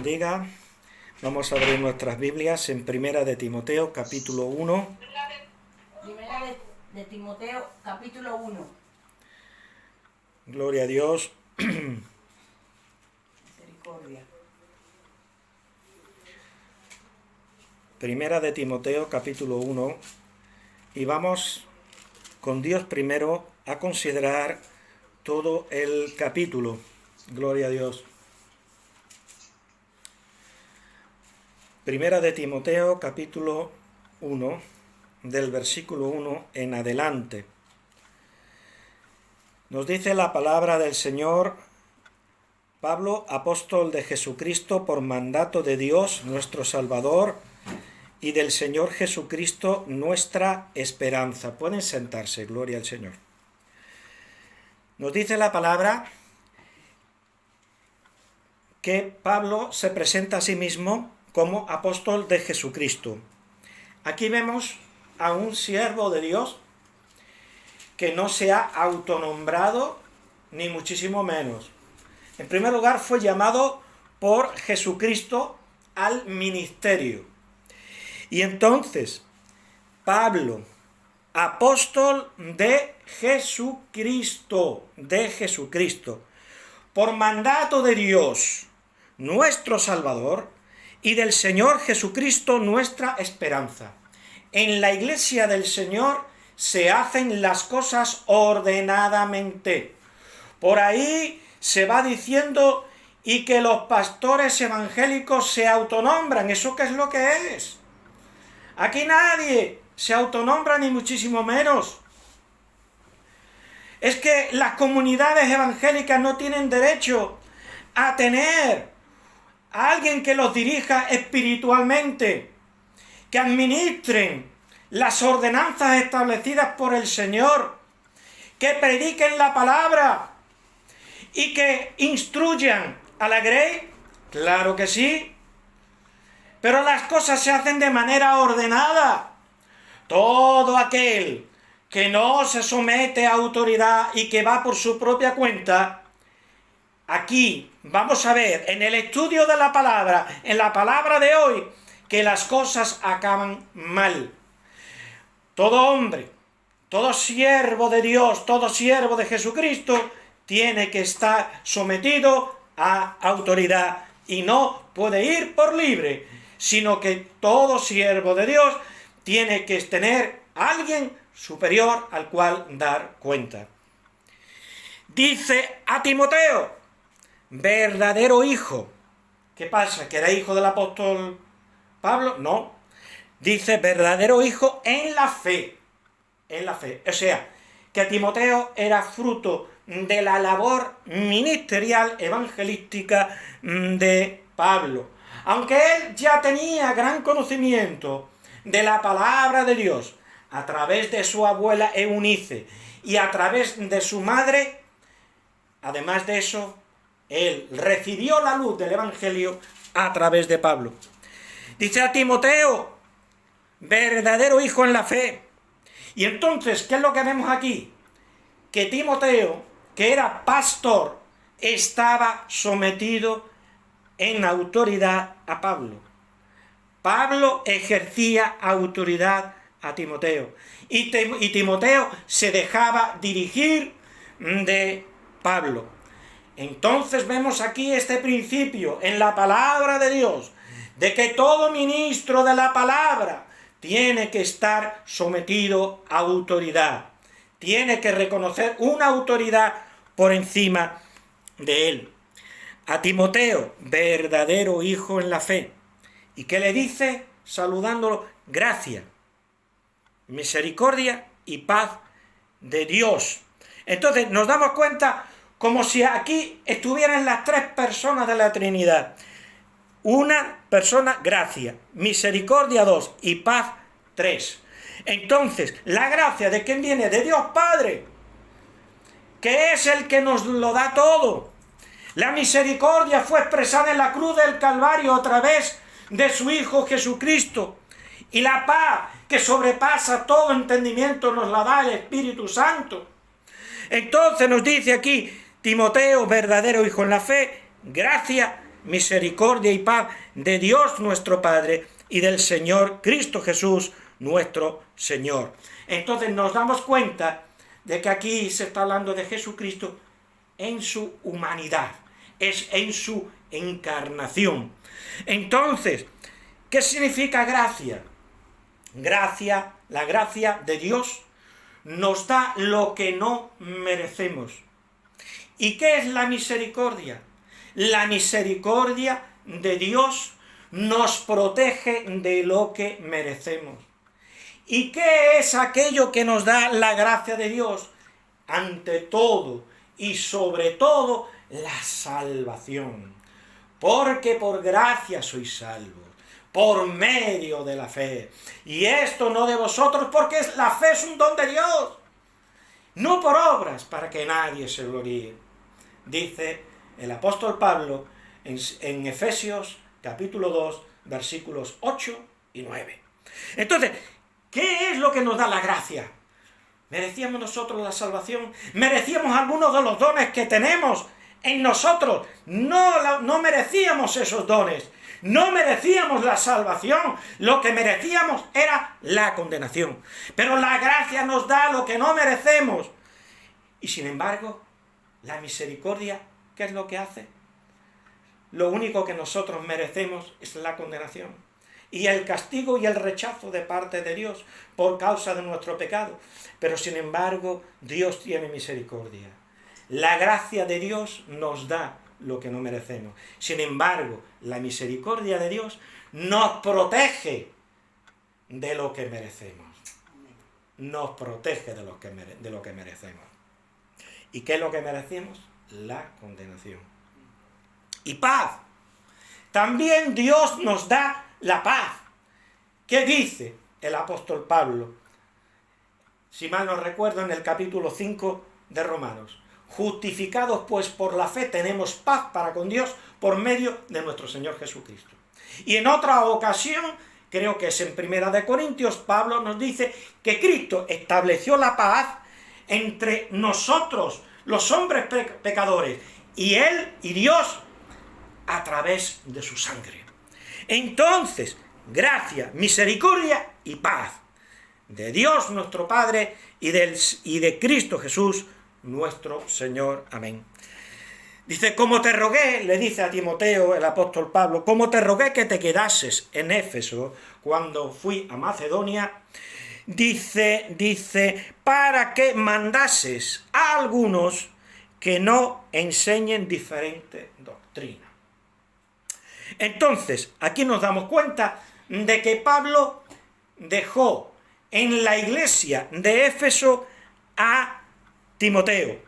bendiga. Vamos a abrir nuestras Biblias en Primera de Timoteo, capítulo 1. Primera de Timoteo, capítulo 1. Gloria a Dios. Misericordia. Primera de Timoteo, capítulo 1. Y vamos con Dios primero a considerar todo el capítulo. Gloria a Dios. Primera de Timoteo, capítulo 1, del versículo 1 en adelante. Nos dice la palabra del Señor: Pablo, apóstol de Jesucristo por mandato de Dios, nuestro Salvador, y del Señor Jesucristo, nuestra esperanza. Pueden sentarse, gloria al Señor. Nos dice la palabra que Pablo se presenta a sí mismo como apóstol de Jesucristo. Aquí vemos a un siervo de Dios que no se ha autonombrado, ni muchísimo menos. En primer lugar, fue llamado por Jesucristo al ministerio. Y entonces, Pablo, apóstol de Jesucristo, por mandato de Dios, nuestro Salvador, y del Señor Jesucristo, nuestra esperanza. En la iglesia del Señor se hacen las cosas ordenadamente. Por ahí se va diciendo y que los pastores evangélicos se autonombran. ¿Eso qué es lo que es? Aquí nadie se autonombra, ni muchísimo menos. Es que las comunidades evangélicas no tienen derecho a tener a alguien que los dirija espiritualmente, que administren las ordenanzas establecidas por el Señor, que prediquen la palabra y que instruyan a la grey. Claro que sí, pero las cosas se hacen de manera ordenada. Todo aquel que no se somete a autoridad y que va por su propia cuenta, aquí vamos a ver en el estudio de la palabra, en la palabra de hoy, que las cosas acaban mal. Todo hombre, todo siervo de Dios, todo siervo de Jesucristo, tiene que estar sometido a autoridad y no puede ir por libre, sino que todo siervo de Dios tiene que tener a alguien superior al cual dar cuenta. Dice a Timoteo, verdadero hijo. ¿Qué pasa? ¿Que era hijo del apóstol Pablo? No. Dice verdadero hijo en la fe. En la fe. O sea, que Timoteo era fruto de la labor ministerial evangelística de Pablo. Aunque él ya tenía gran conocimiento de la palabra de Dios a través de su abuela Eunice y a través de su madre, además de eso, él recibió la luz del Evangelio a través de Pablo. Dice a Timoteo, verdadero hijo en la fe. Y entonces, ¿qué es lo que vemos aquí? Que Timoteo, que era pastor, estaba sometido en autoridad a Pablo. Pablo ejercía autoridad a Timoteo. Y Timoteo se dejaba dirigir de Pablo. Entonces vemos aquí este principio en la palabra de Dios, de que todo ministro de la palabra tiene que estar sometido a autoridad, tiene que reconocer una autoridad por encima de él. A Timoteo, verdadero hijo en la fe. ¿Y qué le dice? Saludándolo, gracia, misericordia y paz de Dios. Entonces nos damos cuenta como si aquí estuvieran las tres personas de la Trinidad. Una persona, gracia, misericordia, dos, y paz, tres. Entonces, la gracia, ¿de quién viene? De Dios Padre, que es el que nos lo da todo. La misericordia fue expresada en la cruz del Calvario a través de su Hijo Jesucristo. Y la paz, que sobrepasa todo entendimiento, nos la da el Espíritu Santo. Entonces nos dice aquí Timoteo, verdadero hijo en la fe, gracia misericordia y paz de Dios nuestro Padre y del Señor Cristo Jesús nuestro Señor. Entonces nos damos cuenta de que aquí se está hablando de Jesucristo en su humanidad, es en su encarnación. Entonces, ¿qué significa gracia? Gracia, la gracia de Dios nos da lo que no merecemos. ¿Y qué es la misericordia? La misericordia de Dios nos protege de lo que merecemos. ¿Y qué es aquello que nos da la gracia de Dios? Ante todo y sobre todo, la salvación. Porque por gracia sois salvos, por medio de la fe. Y esto no de vosotros, porque la fe es un don de Dios, no por obras, para que nadie se gloríe. Dice el apóstol Pablo en Efesios capítulo 2, versículos 8 y 9. Entonces, ¿qué es lo que nos da la gracia? ¿Merecíamos nosotros la salvación? ¿Merecíamos algunos de los dones que tenemos en nosotros? No merecíamos esos dones. No merecíamos la salvación. Lo que merecíamos era la condenación. Pero la gracia nos da lo que no merecemos. Y sin embargo, la misericordia, ¿qué es lo que hace? Lo único que nosotros merecemos es la condenación y el castigo y el rechazo de parte de Dios por causa de nuestro pecado. Pero sin embargo, Dios tiene misericordia. La gracia de Dios nos da lo que no merecemos. Sin embargo, la misericordia de Dios nos protege de lo que merecemos. Nos protege de lo que merecemos. ¿Y qué es lo que merecemos? La condenación. Y paz. También Dios nos da la paz. ¿Qué dice el apóstol Pablo? Si mal no recuerdo, en el capítulo 5 de Romanos. Justificados pues por la fe tenemos paz para con Dios por medio de nuestro Señor Jesucristo. Y en otra ocasión, creo que es en Primera de Corintios, Pablo nos dice que Cristo estableció la paz entre nosotros, los hombres pecadores, y Él y Dios a través de su sangre. Entonces, gracia, misericordia y paz de Dios nuestro Padre y de Cristo Jesús nuestro Señor. Amén. Dice, como te rogué, le dice a Timoteo el apóstol Pablo, como te rogué que te quedases en Éfeso cuando fui a Macedonia, dice, para que mandases a algunos que no enseñen diferente doctrina. Entonces, aquí nos damos cuenta de que Pablo dejó en la iglesia de Éfeso a Timoteo.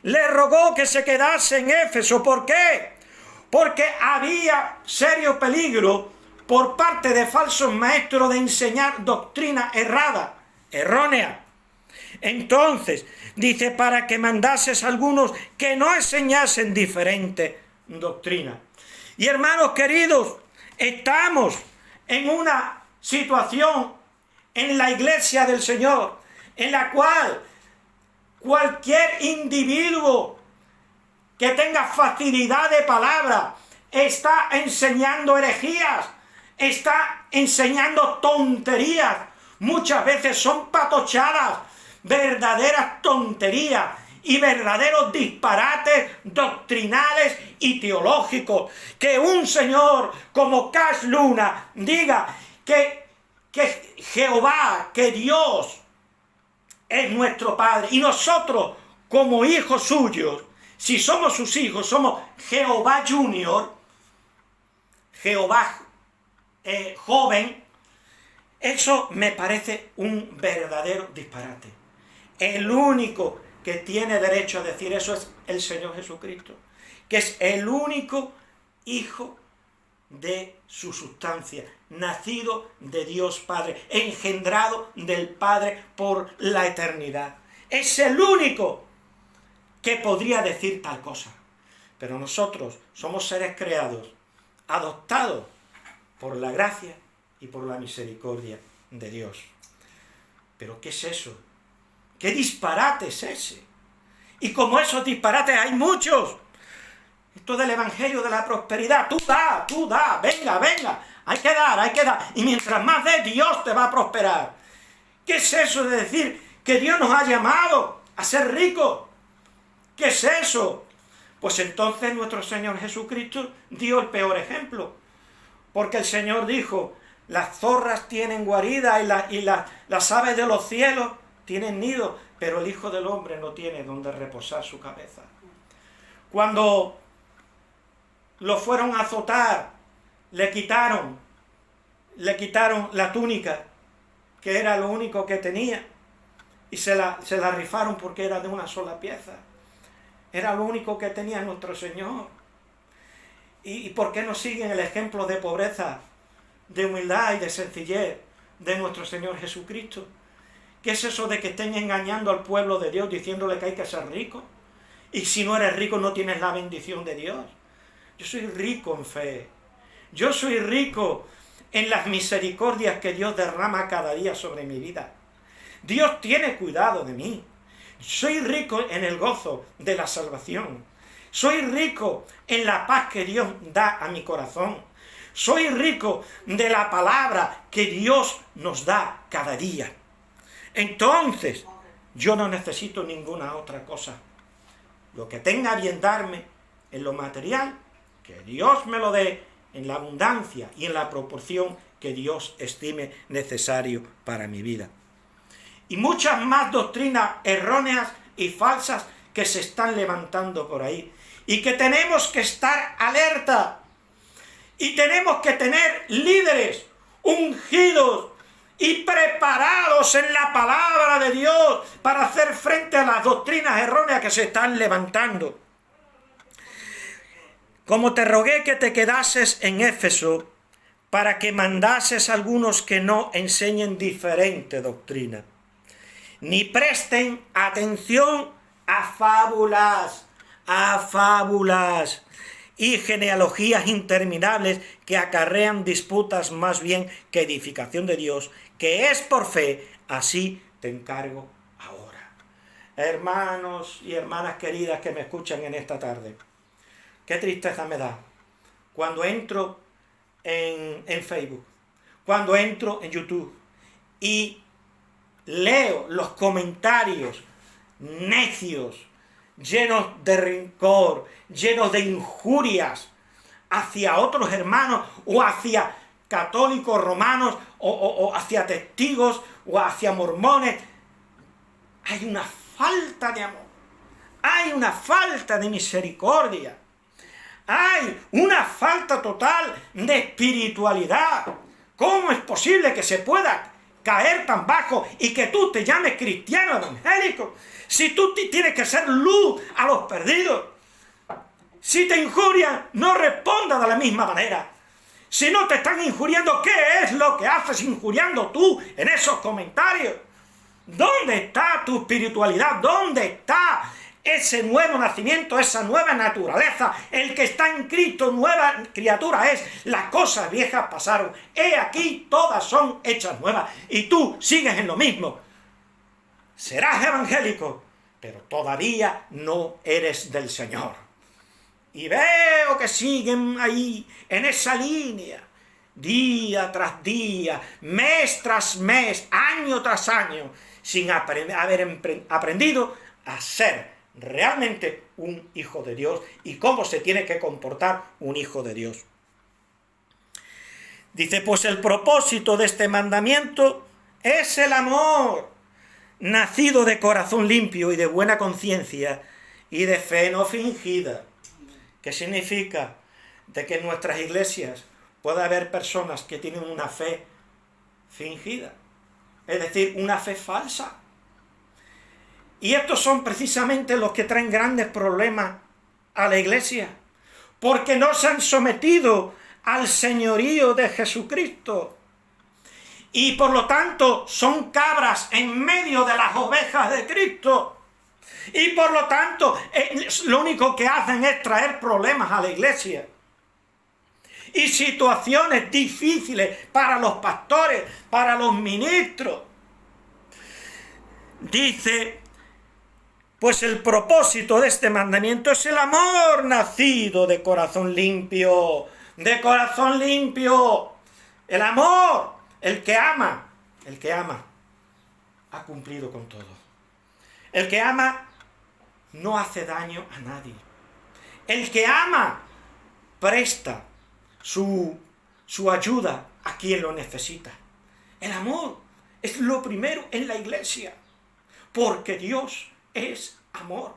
Le rogó que se quedase en Éfeso. ¿Por qué? Porque había serio peligro por parte de falsos maestros de enseñar doctrina errónea. Entonces, dice, para que mandases a algunos que no enseñasen diferente doctrina. Y hermanos queridos, estamos en una situación en la iglesia del Señor, en la cual cualquier individuo que tenga facilidad de palabra está enseñando herejías, está enseñando tonterías, muchas veces son patochadas, verdaderas tonterías y verdaderos disparates doctrinales y teológicos. Que un señor como Cash Luna diga que Jehová, que Dios es nuestro Padre y nosotros como hijos suyos, si somos sus hijos, somos Jehová Junior, Jehová joven. Eso me parece un verdadero disparate. El único que tiene derecho a decir eso es el Señor Jesucristo, que es el único hijo de su sustancia, nacido de Dios Padre, engendrado del Padre por la eternidad. Es el único que podría decir tal cosa. Pero nosotros somos seres creados, adoptados por la gracia y por la misericordia de Dios. ¿Pero qué es eso? ¿Qué disparate es ese? Y como esos disparates hay muchos. Esto del evangelio de la prosperidad. Tú da, venga, hay que dar. Y mientras más des, Dios te va a prosperar. ¿Qué es eso de decir que Dios nos ha llamado a ser ricos? ¿Qué es eso? Pues entonces nuestro Señor Jesucristo dio el peor ejemplo. Porque el Señor dijo, las zorras tienen guarida y las aves de los cielos tienen nido, pero el Hijo del Hombre no tiene donde reposar su cabeza. Cuando lo fueron a azotar, le quitaron la túnica, que era lo único que tenía, y se la rifaron porque era de una sola pieza. Era lo único que tenía nuestro Señor. ¿Y por qué no siguen el ejemplo de pobreza, de humildad y de sencillez de nuestro Señor Jesucristo? ¿Qué es eso de que estén engañando al pueblo de Dios diciéndole que hay que ser rico? Y si no eres rico no tienes la bendición de Dios. Yo soy rico en fe. Yo soy rico en las misericordias que Dios derrama cada día sobre mi vida. Dios tiene cuidado de mí. Soy rico en el gozo de la salvación. Soy rico en la paz que Dios da a mi corazón. Soy rico de la palabra que Dios nos da cada día. Entonces, yo no necesito ninguna otra cosa. Lo que tenga a bien darme en lo material, que Dios me lo dé en la abundancia y en la proporción que Dios estime necesario para mi vida. Y muchas más doctrinas erróneas y falsas que se están levantando por ahí. Y que tenemos que estar alerta. Y tenemos que tener líderes ungidos y preparados en la palabra de Dios para hacer frente a las doctrinas erróneas que se están levantando. Como te rogué que te quedases en Éfeso para que mandases a algunos que no enseñen diferente doctrina, ni presten atención a fábulas y genealogías interminables que acarrean disputas más bien que edificación de Dios, que es por fe, así te encargo ahora. Hermanos y hermanas queridas que me escuchan en esta tarde, qué tristeza me da cuando entro en Facebook, cuando entro en YouTube y leo los comentarios necios, llenos de rencor, llenos de injurias hacia otros hermanos o hacia católicos romanos o hacia testigos o hacia mormones. Hay una falta de amor, hay una falta de misericordia, hay una falta total de espiritualidad. ¿Cómo es posible que se pueda caer tan bajo y que tú te llames cristiano evangélico? Si tú tienes que ser luz a los perdidos. Si te injurian, no respondas de la misma manera. Si no te están injuriando, ¿qué es lo que haces injuriando tú en esos comentarios? ¿Dónde está tu espiritualidad? ¿Dónde está ese nuevo nacimiento, esa nueva naturaleza? El que está en Cristo, nueva criatura es. Las cosas viejas pasaron. He aquí, todas son hechas nuevas. Y tú sigues en lo mismo. Serás evangélico, pero todavía no eres del Señor. Y veo que siguen ahí, en esa línea, día tras día, mes tras mes, año tras año, sin haber aprendido a ser realmente un hijo de Dios y cómo se tiene que comportar un hijo de Dios. Dice, pues el propósito de este mandamiento es el amor, nacido de corazón limpio y de buena conciencia y de fe no fingida. ¿Qué significa? De que en nuestras iglesias puede haber personas que tienen una fe fingida, es decir, una fe falsa. Y estos son precisamente los que traen grandes problemas a la iglesia, porque no se han sometido al señorío de Jesucristo. Y por lo tanto son cabras en medio de las ovejas de Cristo. Y por lo tanto lo único que hacen es traer problemas a la iglesia. Y situaciones difíciles para los pastores, para los ministros. Dice, Pues el propósito de este mandamiento es el amor nacido de corazón limpio, de corazón limpio. El amor, el que ama, ha cumplido con todo. El que ama no hace daño a nadie. El que ama presta su ayuda a quien lo necesita. El amor es lo primero en la iglesia, porque Dios es amor.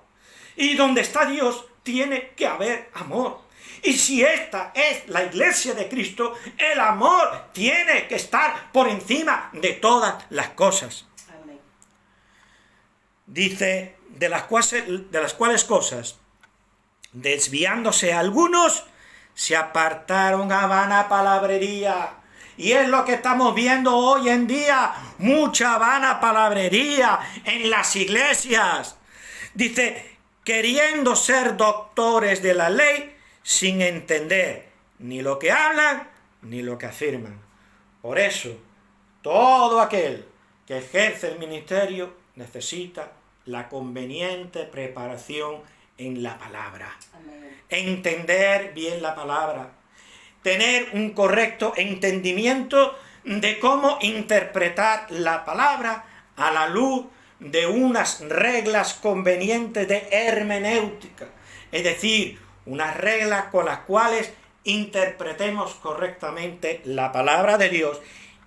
Y donde está Dios tiene que haber amor. Y si esta es la iglesia de Cristo, el amor tiene que estar por encima de todas las cosas. Amén. Dice, de las cuales cosas, desviándose algunos, se apartaron a vana palabrería. Y es lo que estamos viendo hoy en día, mucha vana palabrería en las iglesias. Dice, queriendo ser doctores de la ley, sin entender ni lo que hablan ni lo que afirman. Por eso, todo aquel que ejerce el ministerio necesita la conveniente preparación en la palabra. Amén. Entender bien la palabra, tener un correcto entendimiento de cómo interpretar la palabra a la luz de unas reglas convenientes de hermenéutica, es decir, unas reglas con las cuales interpretemos correctamente la palabra de Dios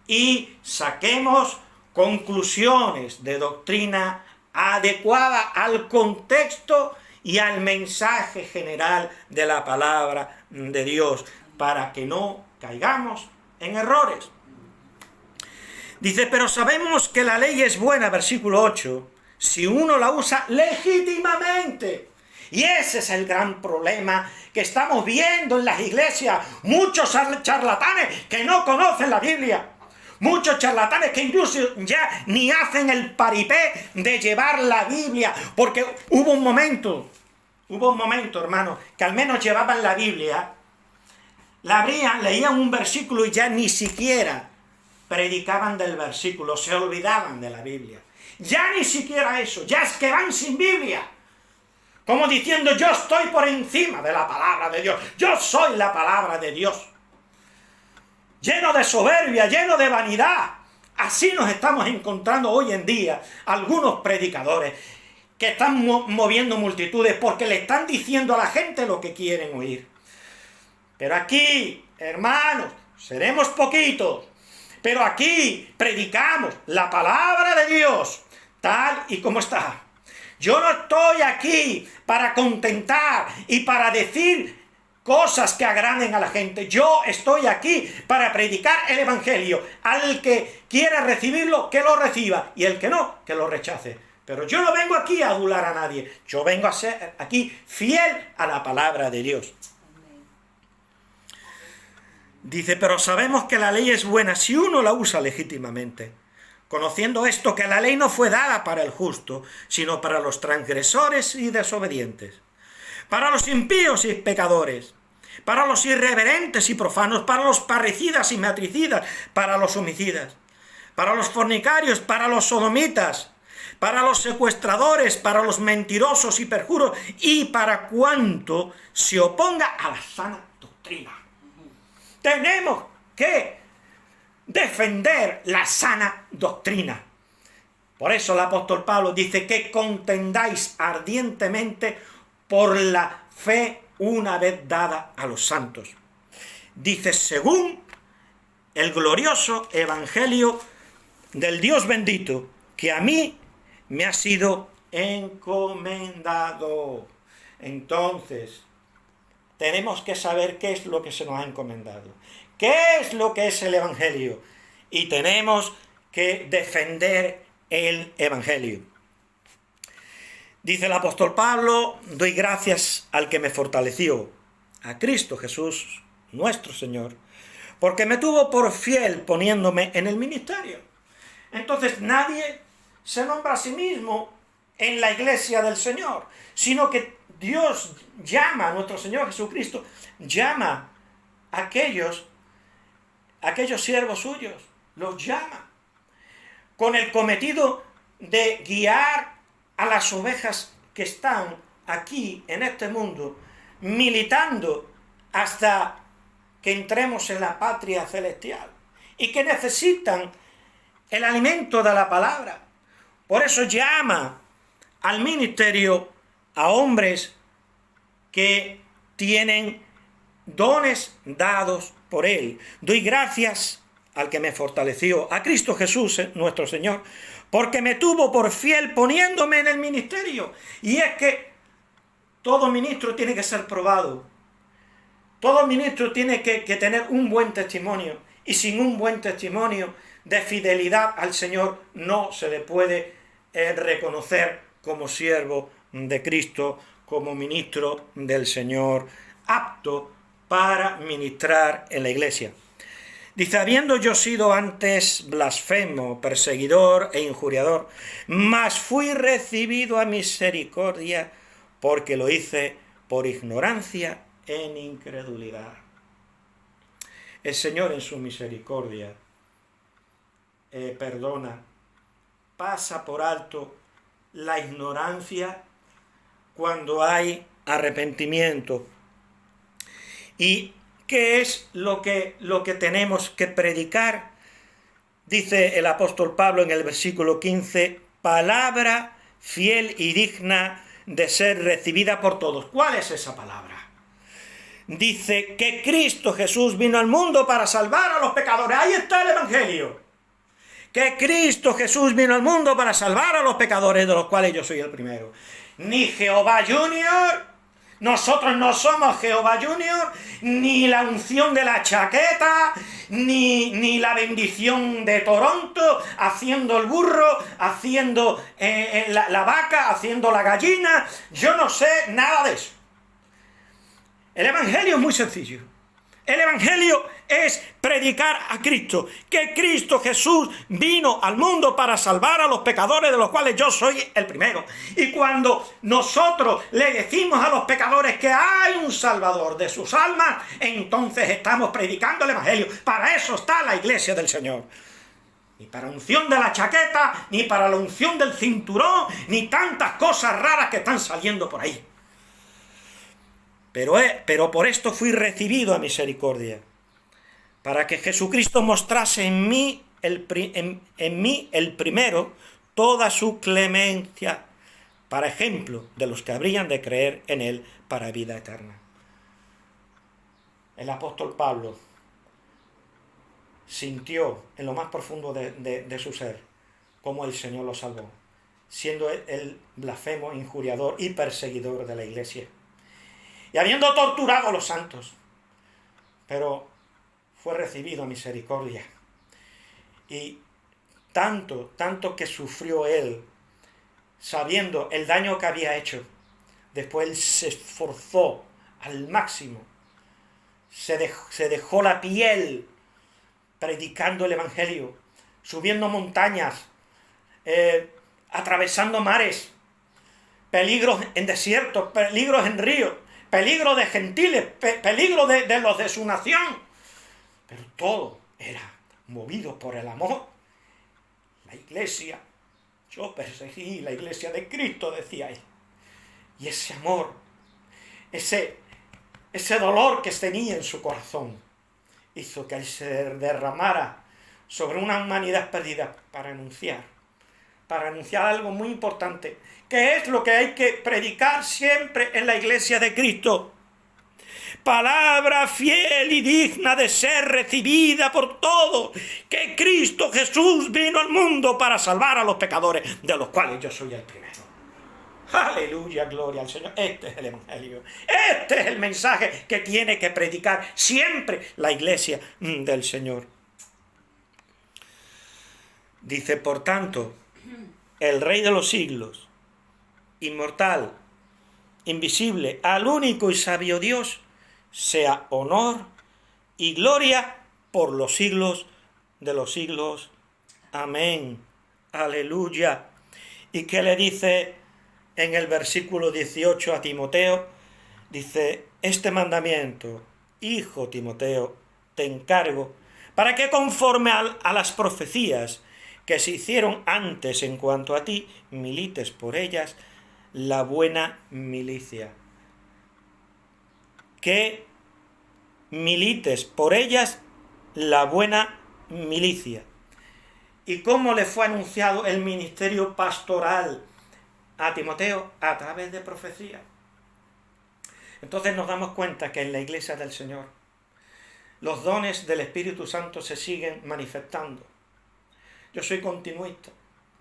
y saquemos conclusiones de doctrina adecuada al contexto y al mensaje general de la palabra de Dios, para que no caigamos en errores. Dice, pero sabemos que la ley es buena, versículo 8, si uno la usa legítimamente. Y ese es el gran problema que estamos viendo en las iglesias. Muchos charlatanes que no conocen la Biblia. Muchos charlatanes que incluso ya ni hacen el paripé de llevar la Biblia. Porque hubo un momento, hermano, que al menos llevaban la Biblia, la abrían, leían un versículo y ya ni siquiera predicaban del versículo, se olvidaban de la Biblia. Ya ni siquiera eso, ya es que van sin Biblia. Como diciendo, yo estoy por encima de la palabra de Dios, yo soy la palabra de Dios. Lleno de soberbia, lleno de vanidad. Así nos estamos encontrando hoy en día algunos predicadores que están moviendo multitudes porque le están diciendo a la gente lo que quieren oír. Pero aquí, hermanos, seremos poquitos, pero aquí predicamos la palabra de Dios tal y como está. Yo no estoy aquí para contentar y para decir cosas que agraden a la gente. Yo estoy aquí para predicar el Evangelio. Al que quiera recibirlo, que lo reciba, y el que no, que lo rechace. Pero yo no vengo aquí a adular a nadie. Yo vengo a ser aquí fiel a la palabra de Dios. Dice, pero sabemos que la ley es buena si uno la usa legítimamente, conociendo esto, que la ley no fue dada para el justo, sino para los transgresores y desobedientes, para los impíos y pecadores, para los irreverentes y profanos, para los parricidas y matricidas, para los homicidas, para los fornicarios, para los sodomitas, para los secuestradores, para los mentirosos y perjuros, y para cuanto se oponga a la sana doctrina. Tenemos que defender la sana doctrina. Por eso el apóstol Pablo dice que contendáis ardientemente por la fe una vez dada a los santos. Dice, según el glorioso evangelio del Dios bendito, que a mí me ha sido encomendado. Entonces, tenemos que saber qué es lo que se nos ha encomendado. ¿Qué es lo que es el Evangelio? Y tenemos que defender el Evangelio. Dice el apóstol Pablo, doy gracias al que me fortaleció, a Cristo Jesús, nuestro Señor, porque me tuvo por fiel poniéndome en el ministerio. Entonces nadie se nombra a sí mismo en la iglesia del Señor, sino que Dios llama a nuestro Señor Jesucristo, llama a aquellos siervos suyos, los llama con el cometido de guiar a las ovejas que están aquí en este mundo militando hasta que entremos en la patria celestial y que necesitan el alimento de la palabra. Por eso llama al ministerio a hombres que tienen dones dados por Él. Doy gracias al que me fortaleció, a Cristo Jesús, nuestro Señor, porque me tuvo por fiel poniéndome en el ministerio. Y es que todo ministro tiene que ser probado. Todo ministro tiene que tener un buen testimonio. Y sin un buen testimonio de fidelidad al Señor no se le puede reconocer como siervo de Cristo, como ministro del Señor, apto para ministrar en la iglesia. Dice, habiendo yo sido antes blasfemo, perseguidor e injuriador, mas fui recibido a misericordia, porque lo hice por ignorancia en incredulidad. El Señor en su misericordia perdona, pasa por alto la ignorancia cuando hay arrepentimiento. ¿Y qué es lo que tenemos que predicar? Dice el apóstol Pablo en el versículo 15, palabra fiel y digna de ser recibida por todos. ¿Cuál es esa palabra? Dice que Cristo Jesús vino al mundo para salvar a los pecadores. Ahí está el Evangelio. Que Cristo Jesús vino al mundo para salvar a los pecadores, de los cuales yo soy el primero. Ni Jehová Junior, nosotros no somos Jehová Junior, ni la unción de la chaqueta, ni la bendición de Toronto, haciendo el burro, haciendo la vaca, haciendo la gallina. Yo no sé nada de eso. El Evangelio es muy sencillo. El Evangelio es predicar a Cristo, que Cristo Jesús vino al mundo para salvar a los pecadores, de los cuales yo soy el primero. Y cuando nosotros le decimos a los pecadores que hay un Salvador de sus almas, entonces estamos predicando el Evangelio. Para eso está la iglesia del Señor. Ni para unción de la chaqueta, ni para la unción del cinturón, ni tantas cosas raras que están saliendo por ahí. Pero por esto fui recibido a misericordia, para que Jesucristo mostrase en mí el primero toda su clemencia, para ejemplo de los que habrían de creer en Él para vida eterna. El apóstol Pablo sintió en lo más profundo de su ser cómo el Señor lo salvó, siendo el blasfemo, injuriador y perseguidor de la iglesia, y habiendo torturado a los santos, pero fue recibido a misericordia. Y tanto que sufrió él, sabiendo el daño que había hecho, después él se esforzó al máximo, se dejó la piel predicando el Evangelio, subiendo montañas, atravesando mares, peligros en desiertos, peligros en ríos, peligro de gentiles, peligro de los de su nación. Pero todo era movido por el amor. La iglesia, yo perseguí la iglesia de Cristo, decía él. Y ese amor, ese dolor que tenía en su corazón, hizo que él se derramara sobre una humanidad perdida para anunciar algo muy importante, que es lo que hay que predicar siempre en la iglesia de Cristo. Palabra fiel y digna de ser recibida por todos, que Cristo Jesús vino al mundo para salvar a los pecadores, de los cuales yo soy el primero. Aleluya, gloria al Señor. Este es el Evangelio. Este es el mensaje que tiene que predicar siempre la iglesia del Señor. Dice, por tanto, el Rey de los siglos, inmortal, invisible, al único y sabio Dios, sea honor y gloria por los siglos de los siglos. Amén. Aleluya. ¿Y qué le dice en el versículo 18 a Timoteo? Dice, este mandamiento, hijo Timoteo, te encargo, para que conforme a las profecías que se hicieron antes en cuanto a ti, milites por ellas, la buena milicia. Que milites por ellas la buena milicia. ¿Y cómo le fue anunciado el ministerio pastoral a Timoteo? A través de profecía. Entonces nos damos cuenta que en la iglesia del Señor los dones del Espíritu Santo se siguen manifestando. Yo soy continuista,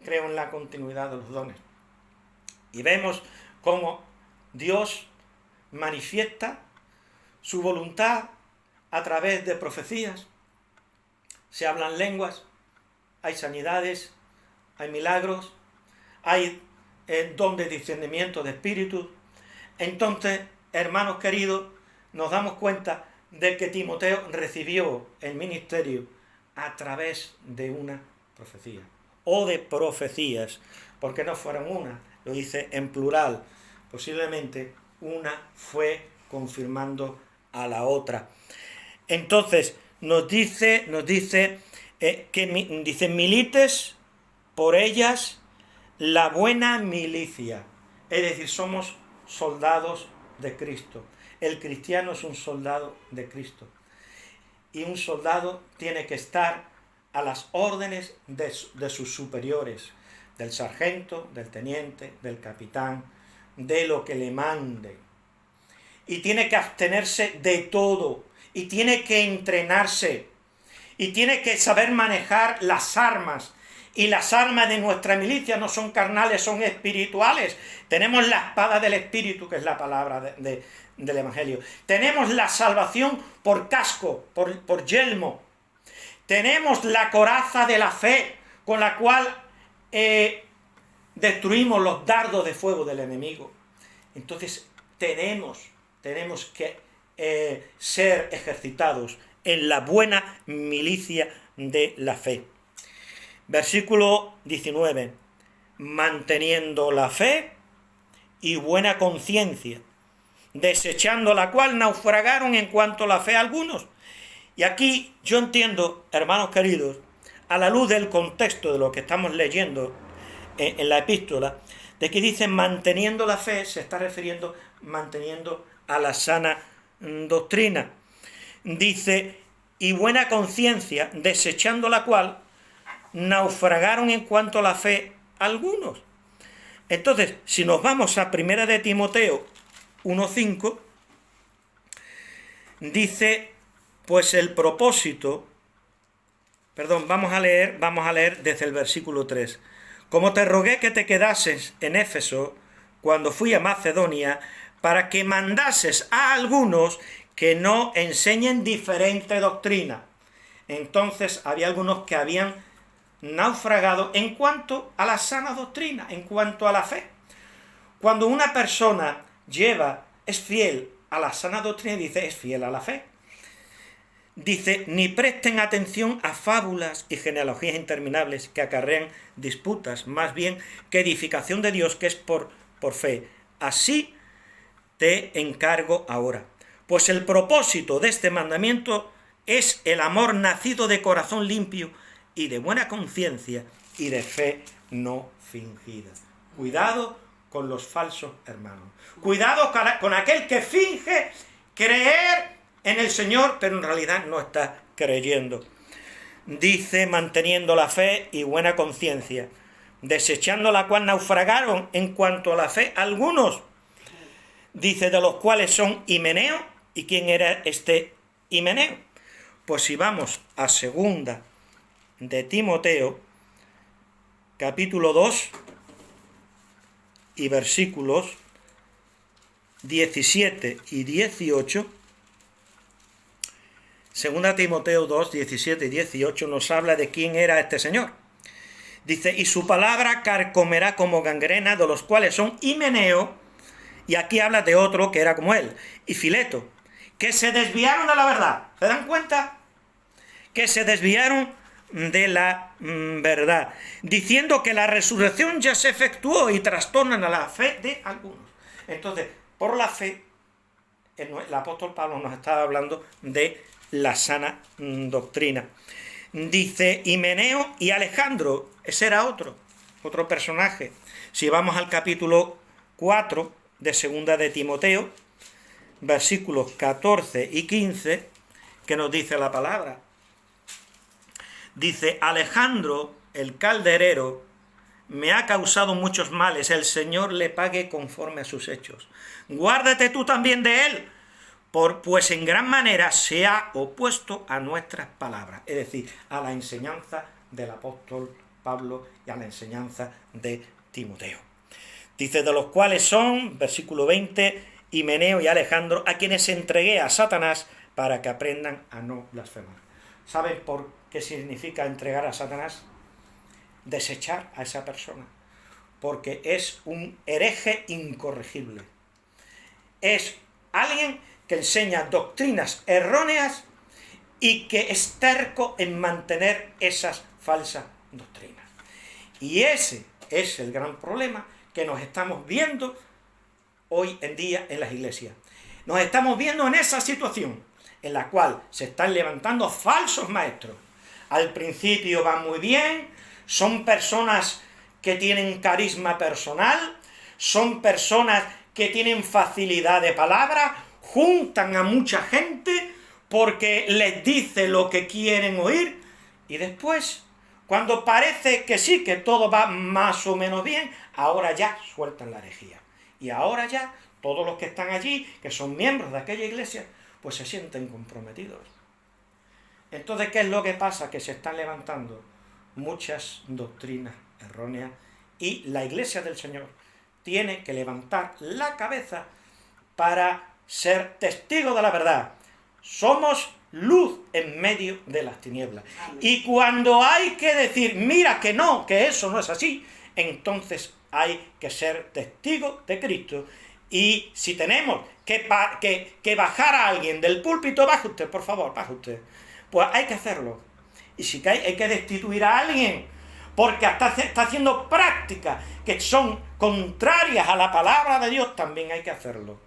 creo en la continuidad de los dones. Y vemos cómo Dios manifiesta su voluntad a través de profecías. Se hablan lenguas, hay sanidades, hay milagros, hay don de discernimiento de espíritu. Entonces, hermanos queridos, nos damos cuenta de que Timoteo recibió el ministerio a través de una profecía, o de profecías, porque no fueron una, lo dice en plural, posiblemente una fue confirmando a la otra. Entonces, nos dice que milites por ellas la buena milicia, es decir, somos soldados de Cristo. El cristiano es un soldado de Cristo. Y un soldado tiene que estar a las órdenes de sus superiores, del sargento, del teniente, del capitán, de lo que le mande. Y tiene que abstenerse de todo. Y tiene que entrenarse. Y tiene que saber manejar las armas. Y las armas de nuestra milicia no son carnales, son espirituales. Tenemos la espada del Espíritu, que es la palabra del Evangelio. Tenemos la salvación por casco, por yelmo. Tenemos la coraza de la fe, con la cual destruimos los dardos de fuego del enemigo. Entonces tenemos que ser ejercitados en la buena milicia de la fe. Versículo 19. Manteniendo la fe y buena conciencia, desechando la cual naufragaron en cuanto a la fe algunos. Y aquí yo entiendo, hermanos queridos, a la luz del contexto de lo que estamos leyendo en la epístola, de que dice manteniendo la fe, se está refiriendo manteniendo a la sana doctrina. Dice, y buena conciencia, desechando la cual naufragaron en cuanto a la fe algunos. Entonces, si nos vamos a 1 de Timoteo 1:5, dice, pues el propósito, vamos a leer desde el versículo 3. Como te rogué que te quedases en Éfeso cuando fui a Macedonia, para que mandases a algunos que no enseñen diferente doctrina. Entonces había algunos que habían naufragado en cuanto a la sana doctrina, en cuanto a la fe. Cuando una persona es fiel a la sana doctrina, dice, es fiel a la fe. Dice, ni presten atención a fábulas y genealogías interminables que acarrean disputas, más bien que edificación de Dios, que es por fe. Así te encargo ahora. Pues el propósito de este mandamiento es el amor nacido de corazón limpio y de buena conciencia y de fe no fingida. Cuidado con los falsos hermanos. Cuidado con aquel que finge creer en el Señor, pero en realidad no está creyendo. Dice, manteniendo la fe y buena conciencia, desechando la cual naufragaron en cuanto a la fe algunos. Dice, de los cuales son Himeneo. ¿Y quién era este Himeneo? Pues si vamos a 2 de Timoteo, capítulo 2, y versículos 17 y 18, 2 Timoteo 2, 17 y 18 nos habla de quién era este señor. Dice, y su palabra carcomerá como gangrena, de los cuales son Himeneo, y aquí habla de otro que era como él, y Fileto, que se desviaron de la verdad. ¿Se dan cuenta? Que se desviaron de la verdad, diciendo que la resurrección ya se efectuó y trastornan a la fe de algunos. Entonces, por la fe, el apóstol Pablo nos estaba hablando de la sana doctrina. Dice Himeneo y Alejandro, ese era otro personaje. Si vamos al capítulo 4 de segunda de Timoteo, versículos 14 y 15, que nos dice la palabra. Dice: Alejandro, el calderero, me ha causado muchos males, el Señor le pague conforme a sus hechos. Guárdate tú también de él, pues en gran manera se ha opuesto a nuestras palabras, es decir, a la enseñanza del apóstol Pablo y a la enseñanza de Timoteo. Dice: de los cuales son, versículo 20, Himeneo y Alejandro, a quienes entregué a Satanás para que aprendan a no blasfemar. ¿Saben por qué significa entregar a Satanás? Desechar a esa persona, porque es un hereje incorregible. Es alguien que enseña doctrinas erróneas y que es terco en mantener esas falsas doctrinas. Y ese es el gran problema que nos estamos viendo hoy en día en las iglesias. Nos estamos viendo en esa situación en la cual se están levantando falsos maestros. Al principio van muy bien, son personas que tienen carisma personal, son personas que tienen facilidad de palabra, juntan a mucha gente porque les dice lo que quieren oír, y después, cuando parece que sí, que todo va más o menos bien, ahora ya sueltan la herejía. Y ahora ya todos los que están allí, que son miembros de aquella iglesia, pues se sienten comprometidos. Entonces, ¿qué es lo que pasa? Que se están levantando muchas doctrinas erróneas y la iglesia del Señor tiene que levantar la cabeza para ser testigo de la verdad. Somos luz en medio de las tinieblas. Y cuando hay que decir, mira que no, que eso no es así, entonces hay que ser testigo de Cristo. Y si tenemos que bajar a alguien del púlpito, baje usted, por favor, baje usted. Pues hay que hacerlo. Y si hay que destituir a alguien porque está haciendo prácticas que son contrarias a la palabra de Dios, también hay que hacerlo.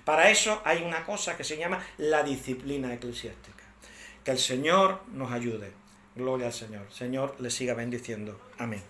Para eso hay una cosa que se llama la disciplina eclesiástica. Que el Señor nos ayude. Gloria al Señor. Señor, le siga bendiciendo. Amén.